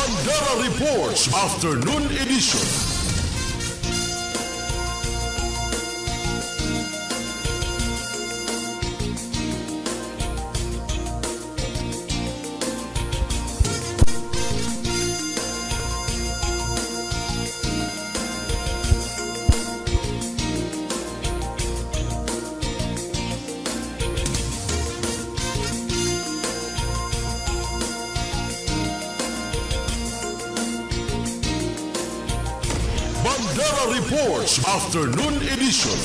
Bandera Reports Afternoon Edition. Bandera Reports Afternoon Edition.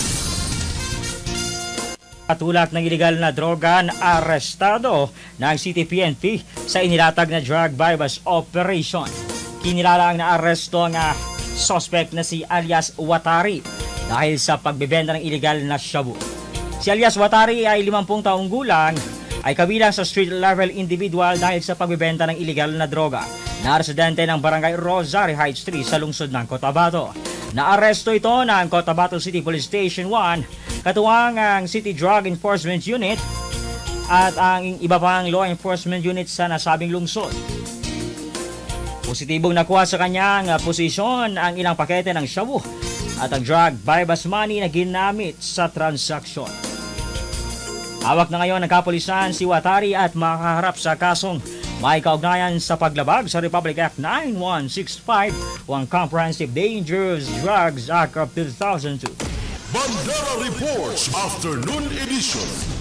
Tulak ng ilegal na droga na arestado ng City PNP sa inilatag na drug bypass operation. Kinilala ang naaresto ang suspect na si alias Watari dahil sa pagbebenta ng ilegal na shabu. Si alias Watari ay 50 taong gulang, ay kabilang sa street level individual dahil sa pagbebenta ng ilegal na droga na residente ng Barangay Rosario Heights 3 sa lungsod ng Cotabato. Naaresto ito ng Cotabato City Police Station 1, katuwang ang City Drug Enforcement Unit at ang iba pang law enforcement unit sa nasabing lungsod. Positibong nakuha sa kanyang posisyon ang ilang pakete ng shabu at ang drug bypass money na ginamit sa transaksyon. Hawak na ngayon ng kapulisan si Watari at makaharap sa kasong may kaugnayan sa paglabag sa Republic Act 9165 o ang Comprehensive Dangerous Drugs Act of 2002. Bandera Reports Afternoon Edition.